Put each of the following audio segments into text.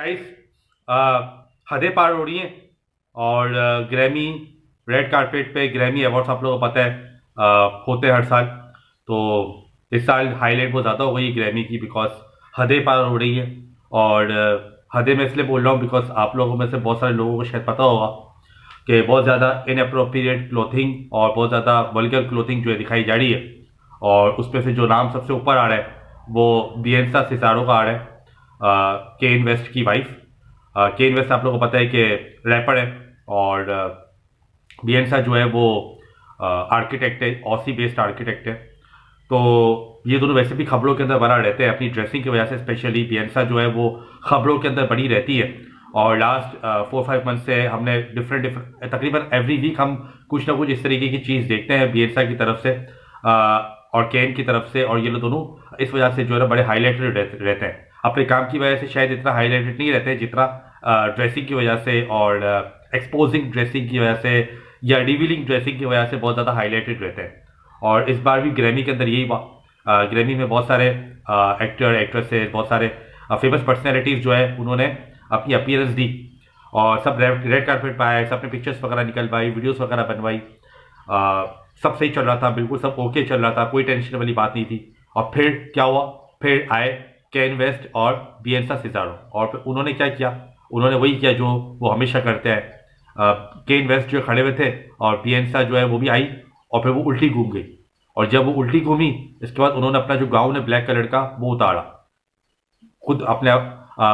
Guys, हदें पार हो रही हैं और ग्रैमी रेड कारपेट पे ग्रैमी अवार्ड्स आप लोगों को पता है होते हैं हर साल। तो इस साल हाईलाइट बहुत ज़्यादा हो गई ग्रैमी की बिकॉज हदें पार हो रही है। और हदें मैं इसलिए बोल रहा हूँ बिकॉज आप लोगों में से बहुत सारे लोगों को शायद पता होगा कि बहुत ज़्यादा इनअप्रोप्रिएट क्लोथिंग और बहुत ज़्यादा वल्गर क्लोथिंग जो है दिखाई जा रही है। और उसमें से जो नाम सबसे ऊपर आ रहा है वो बियंसा सिसारो का आ रहा है, केन वेस्ट की वाइफ। केन वेस्ट आप लोगों को पता है कि रैपर है और बियंसा जो है वो आर्किटेक्ट है, ऑसी बेस्ड आर्किटेक्ट है। तो ये दोनों वैसे भी खबरों के अंदर बना रहते हैं अपनी ड्रेसिंग की वजह से। स्पेशली बियंसा जो है वो खबरों के अंदर बनी रहती है और लास्ट 4-5 मंथ से हमने डिफरेंट तकरीबन एवरी वीक हम कुछ ना कुछ इस तरीके की चीज़ देखते हैं बियंसा की तरफ से और केन की तरफ से। और ये लोग दोनों इस वजह से जो है ना बड़े हाईलाइटेड रहते हैं। अपने काम की वजह से शायद इतना हाईलाइटेड नहीं रहते जितना ड्रेसिंग की वजह से और एक्सपोजिंग ड्रेसिंग की वजह से या रिवीलिंग ड्रेसिंग की वजह से बहुत ज़्यादा हाईलाइटेड रहते हैं। और इस बार भी ग्रैमी के अंदर यही हुआ। ग्रैमी में बहुत सारे एक्टर एक्ट्रेसेस, बहुत सारे फेमस पर्सनैलिटीज़ जो है उन्होंने अपनी अपीयरेंस दी और सब रेड कारपेट पर आए, सब ने पिक्चर्स वगैरह निकलवाई, वीडियोस वगैरह बनवाई। सब सही चल रहा था, बिल्कुल सब ओके चल रहा था, कोई टेंशन वाली बात नहीं थी। और फिर क्या हुआ, फिर आए केन वेस्ट और बियंसा सिजारो और फिर उन्होंने क्या किया, उन्होंने वही किया जो वो हमेशा करते हैं। केन वेस्ट जो खड़े हुए थे और बियंसा जो है वो भी आई और फिर वो उल्टी घूम गई। और जब वो उल्टी घूमी इसके बाद उन्होंने अपना जो गाउन है ब्लैक कलर का वो उतारा, खुद अपने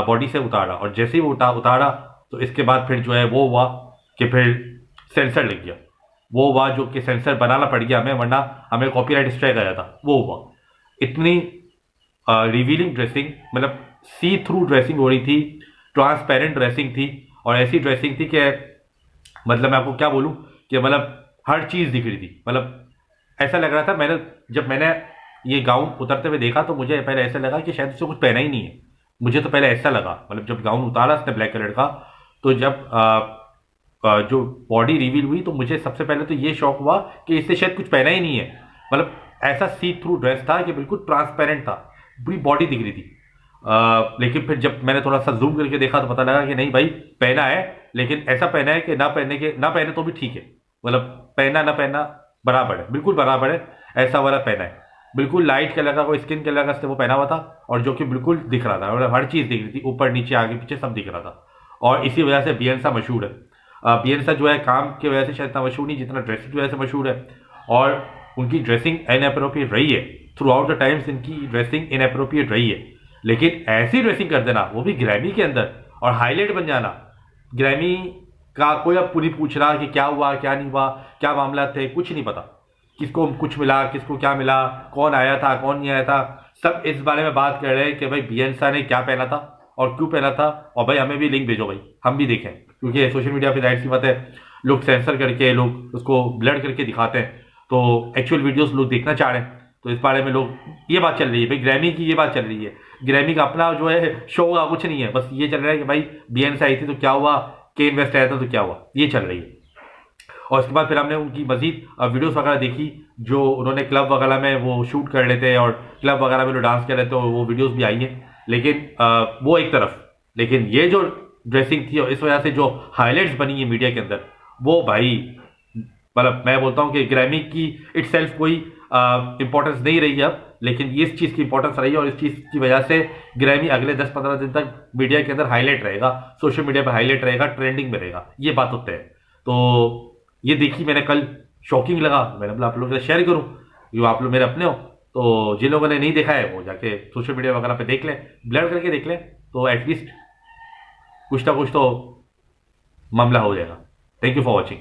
बॉडी से उतारा। और जैसे ही वो उतारा तो इसके बाद फिर जो है वो हुआ कि फिर सेंसर लग गया। वो हुआ जो कि सेंसर बनाना पड़ गया हमें, वरना हमें कॉपीराइट स्ट्राइक आ जाता। वो हुआ इतनी रिवीलिंग ड्रेसिंग, मतलब सी थ्रू ड्रेसिंग हो रही थी, ट्रांसपेरेंट ड्रेसिंग थी और ऐसी ड्रेसिंग थी कि मतलब मैं आपको क्या बोलूं कि मतलब हर चीज़ दिख रही थी। मतलब ऐसा लग रहा था, जब मैंने ये गाउन उतरते हुए देखा तो मुझे पहले ऐसा लगा कि शायद उससे कुछ पहना ही नहीं है। मुझे तो पहले ऐसा लगा, मतलब जब गाउन उतारा उसने ब्लैक कलर का, तो जब जो बॉडी रिवील हुई तो मुझे सबसे पहले तो ये शौक हुआ कि इससे शायद कुछ पहना ही नहीं है। मतलब ऐसा सी थ्रू ड्रेस था कि बिल्कुल ट्रांसपेरेंट था, पूरी बॉडी दिख रही थी। लेकिन फिर जब मैंने थोड़ा सा जूम करके देखा तो पता लगा कि नहीं भाई, पहना है, लेकिन ऐसा पहना है कि ना पहने तो भी ठीक है। मतलब पहना ना पहना बराबर है, बिल्कुल बराबर है, ऐसा वाला पहना है। बिल्कुल लाइट कलर का, कोई स्किन कलर का वो पहना हुआ था और जो कि बिल्कुल दिख रहा था, मतलब हर चीज़ दिख रही थी, ऊपर नीचे आगे पीछे सब दिख रहा था। और इसी वजह से बियंसा मशहूर है। बियंसा जो है काम की वजह से शायद इतना मशहूर नहीं जितना ड्रेसिंग की वजह से मशहूर है। और उनकी ड्रेसिंग इनअप्रोप्रिएट रही है, थ्रू आउट द टाइम्स इनकी ड्रेसिंग इनअप्रोप्रिएट रही है। लेकिन ऐसी ड्रेसिंग कर देना वो भी ग्रैमी के अंदर और हाईलाइट बन जाना। ग्रैमी का कोई अब पूरी पूछ रहा कि क्या हुआ क्या नहीं हुआ, क्या मामला थे, कुछ नहीं पता। किसको कुछ मिला, किसको क्या मिला, कौन आया था कौन नहीं आया था, सब इस बारे में बात कर रहे हैं कि भाई बियंसा ने क्या पहना था और क्यों पहना था। और भाई हमें भी लिंक भेजो भाई, हम भी देखें, क्योंकि सोशल मीडिया पे जाहिर सी बात है लोग सेंसर करके, लोग उसको ब्लर करके दिखाते हैं, तो एक्चुअल वीडियोस लोग देखना चाह रहे हैं। तो इस बारे में लोग ये बात चल रही है भाई, ग्रैमी की ये बात चल रही है। ग्रैमी का अपना जो है शो का कुछ नहीं है, बस ये चल रहा है कि भाई बियंसा आई थी तो क्या हुआ, केन वेस्ट आया था तो क्या हुआ, ये चल रही है। और उसके बाद फिर हमने उनकी मजीद वीडियोस वगैरह देखी जो उन्होंने क्लब वगैरह में वो शूट कर लेते और क्लब वगैरह में जो डांस कर लेते, और वो वीडियोस भी आई हैं। लेकिन वो एक तरफ, लेकिन ये जो ड्रेसिंग थी और इस वजह से जो हाईलाइट्स बनी है मीडिया के अंदर, वो भाई मतलब मैं बोलता हूँ कि ग्रैमी की इटसेल्फ कोई इंपॉर्टेंस नहीं रही है अब, लेकिन इस चीज़ की इंपॉर्टेंस रही है और इस चीज़ की वजह से ग्रैमी अगले 10-15 दिन तक मीडिया के अंदर हाईलाइट रहेगा, सोशल मीडिया पर हाईलाइट रहेगा, ट्रेंडिंग में रहेगा। ये बात होता है। तो ये देखी मैंने कल, शॉकिंग लगा, मैंने बोला आप लोगों के साथ शेयर करूँ, जो आप लोग मेरे अपने हो। तो जिन लोगों ने नहीं देखा है वो जाके सोशल मीडिया वगैरह पे देख लें, ब्लर करके देख लें, तो एटलीस्ट कुछ ना कुछ तो मामला हो जाएगा। Thank you for watching.